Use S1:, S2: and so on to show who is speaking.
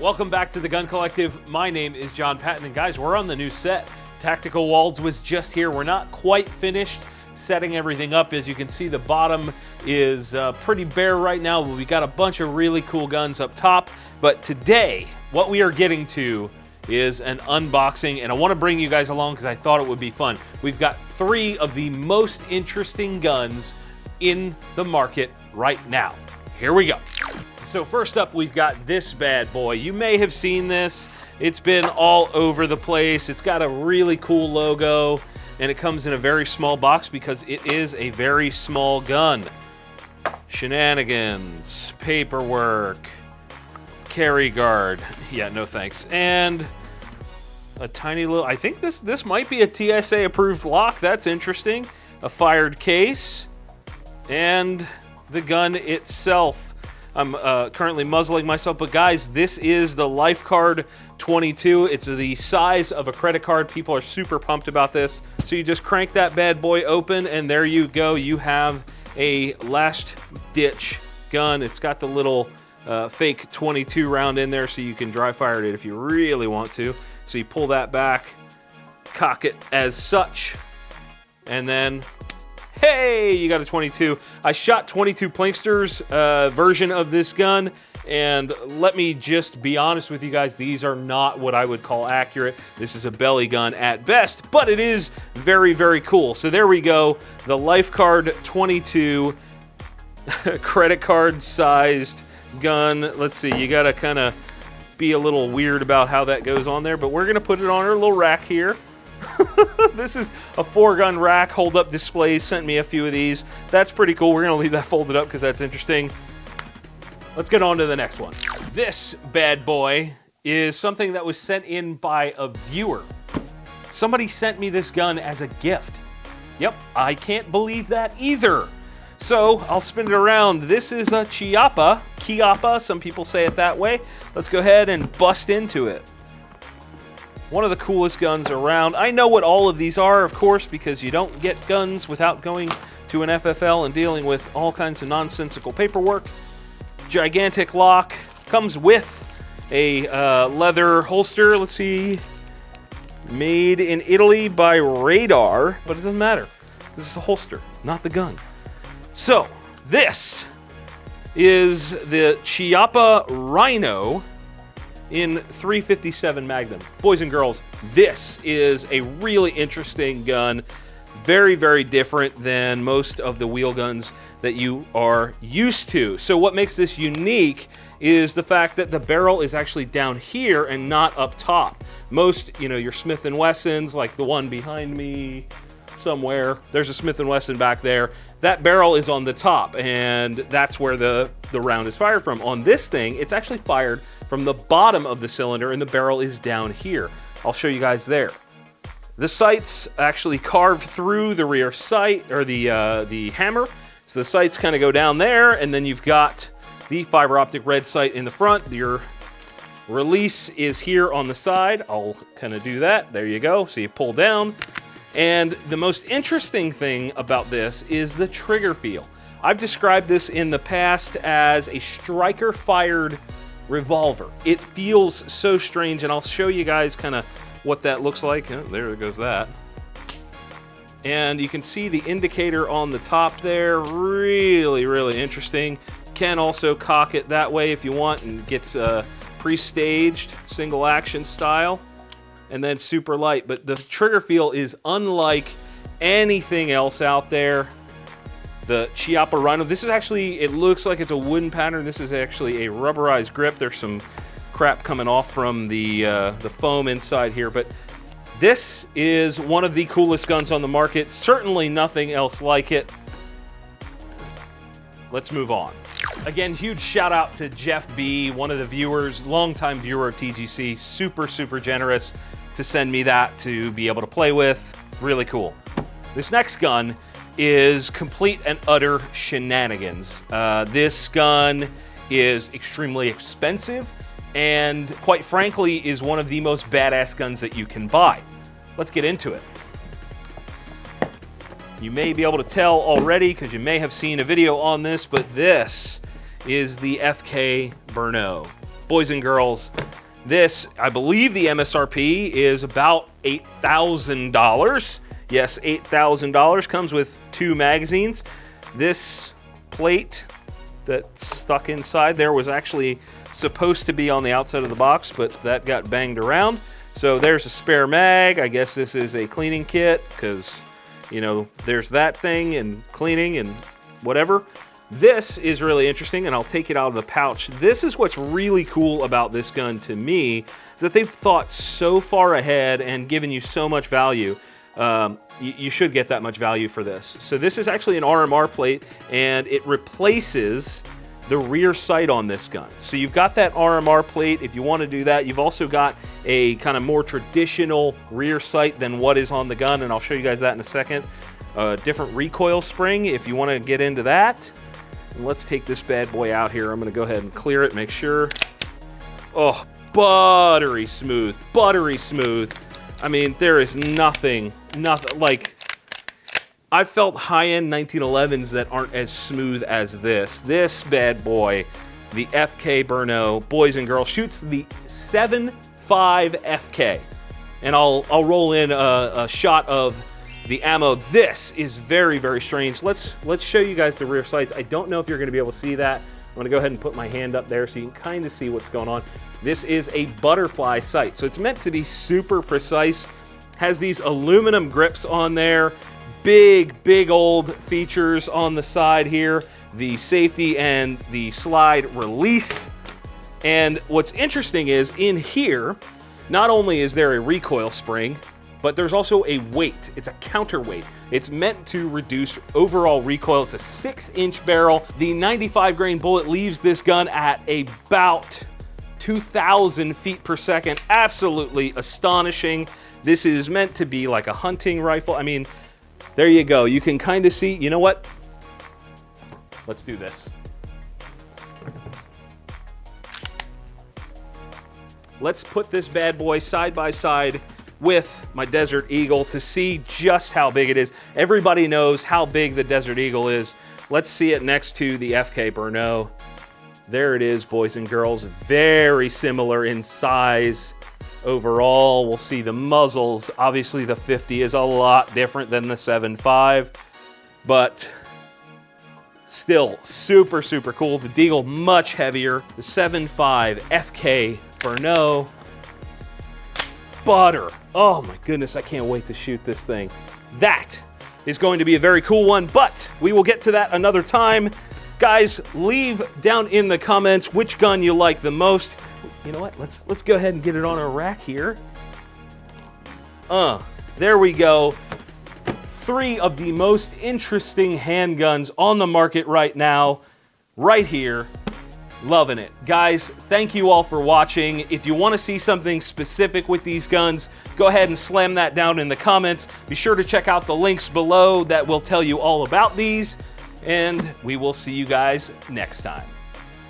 S1: Welcome back to the Gun Collective. My name is Jon Patton, and guys, we're on the new set. Tactical Walls was just here. We're not quite finished setting everything up. As you can see, the bottom is pretty bare right now, but we got a bunch of really cool guns up top. But today, what we are getting to is an unboxing, and I want to bring you guys along because I thought it would be fun. We've got 3 of the most interesting guns in the market right now. Here we go. So first up, we've got this bad boy. You may have seen this. It's been all over the place. It's got a really cool logo, and it comes in a very small box because it is a very small gun. Shenanigans, paperwork, carry guard. Yeah, no thanks. And a tiny little, I think this might be a TSA approved lock. That's interesting. A fired case, and the gun itself. I'm currently muzzling myself, but guys, this is the LifeCard 22. It's the size of a credit card. People are super pumped about this. So you just crank that bad boy open, and there you go. You have a last-ditch gun. It's got the little fake 22 round in there, so you can dry fire it if you really want to. So you pull that back, cock it as such, and then hey, you got a 22. I shot 22 Plinksters version of this gun, and let me just be honest with you guys, these are not what I would call accurate. This is a belly gun at best, but it is very, very cool. So there we go, the LifeCard 22 credit card sized gun. Let's see, you gotta kind of be a little weird about how that goes on there, but we're gonna put it on our little rack here. This is a 4-gun rack, hold-up displays, sent me a few of these. That's pretty cool. We're going to leave that folded up because that's interesting. Let's get on to the next one. This bad boy is something that was sent in by a viewer. Somebody sent me this gun as a gift. Yep, I can't believe that either. So I'll spin it around. This is a Chiappa, some people say it that way. Let's go ahead and bust into it. One of the coolest guns around. I know what all of these are, of course, because you don't get guns without going to an FFL and dealing with all kinds of nonsensical paperwork. Gigantic lock. Comes with a leather holster. Let's see. Made in Italy by Radar, but it doesn't matter. This is a holster, not the gun. So, this is the Chiappa Rhino in 357 Magnum. Boys and girls, this is a really interesting gun. Very, very different than most of the wheel guns that you are used to. So what makes this unique is the fact that the barrel is actually down here and not up top. Most, your Smith & Wessons, like the one behind me somewhere, there's a Smith & Wesson back there. That barrel is on the top, and that's where the round is fired from. On this thing, it's actually fired from the bottom of the cylinder, and the barrel is down here. I'll show you guys there. The sights actually carve through the rear sight, or the hammer. So the sights kind of go down there, and then you've got the fiber optic red sight in the front. Your release is here on the side. I'll kind of do that. There you go. So you pull down. And the most interesting thing about this is the trigger feel. I've described this in the past as a striker-fired revolver. It feels so strange, and I'll show you guys kind of what that looks like. Oh, there goes that. And you can see the indicator on the top there. Really, really interesting. Can also cock it that way if you want, and gets pre-staged single action style, and then super light. But the trigger feel is unlike anything else out there. The Chiappa Rhino, this is actually, it looks like it's a wooden pattern. This is actually a rubberized grip. There's some crap coming off from the foam inside here, but this is one of the coolest guns on the market. Certainly nothing else like it. Let's move on. Again, huge shout out to Jeff B., one of the viewers, longtime viewer of TGC. Super, super generous to send me that to be able to play with. Really cool. This next gun is complete and utter shenanigans. This gun is extremely expensive and, quite frankly, is one of the most badass guns that you can buy. Let's get into it. You may be able to tell already because you may have seen a video on this, but this is the FK Burno. boys and girls, this, I believe the MSRP is about $8,000. Yes, $8,000. Comes with 2 magazines. This plate that's stuck inside there was actually supposed to be on the outside of the box, but that got banged around. So there's a spare mag. I guess this is a cleaning kit because, you know, there's that thing and cleaning and whatever. This is really interesting, and I'll take it out of the pouch. This is what's really cool about this gun to me, is that they've thought so far ahead and given you so much value. You should get that much value for this. So this is actually an Rmr plate, and it replaces the rear sight on this gun. So you've got that Rmr plate if you want to do that. You've also got a kind of more traditional rear sight than what is on the gun, and I'll show you guys that in a second. Different recoil spring if you want to get into that. And let's take this bad boy out here. I'm going to go ahead and clear it, make sure. Oh, buttery smooth, buttery smooth. I mean, there is nothing, like, I've felt high-end 1911s that aren't as smooth as this. This bad boy, the FK Burno, boys and girls, shoots the 7.5 FK. And I'll roll in a shot of the ammo. This is very, very strange. Let's show you guys the rear sights. I don't know if you're going to be able to see that. I'm going to go ahead and put my hand up there so you can kind of see what's going on. This is a butterfly sight, so it's meant to be super precise. Has these aluminum grips on there. Big old features on the side here. The safety and the slide release. And what's interesting is in here, not only is there a recoil spring, but there's also a weight. It's a counterweight. It's meant to reduce overall recoil. It's a 6-inch barrel. The 95 grain bullet leaves this gun at about 2,000 feet per second. Absolutely astonishing. This is meant to be like a hunting rifle. I mean, there you go. You can kind of see, you know what? Let's do this. Let's put this bad boy side by side with my Desert Eagle to see just how big it is. Everybody knows how big the Desert Eagle is. Let's see it next to the FK Burno. There it is, boys and girls. Very similar in size. Overall, we'll see the muzzles. Obviously, the 50 is a lot different than the 7.5, but still super, super cool. The Deagle, much heavier. The 7.5 FK Burno. Butter. Oh my goodness, I can't wait to shoot this thing. That is going to be a very cool one, but we will get to that another time. Guys, leave down in the comments which gun you like the most. You know what? Let's go ahead and get it on our rack here. There we go. 3 of the most interesting handguns on the market right now, right here. Loving it. Guys, thank you all for watching. If you want to see something specific with these guns, go ahead and slam that down in the comments. Be sure to check out the links below that will tell you all about these, and we will see you guys next time.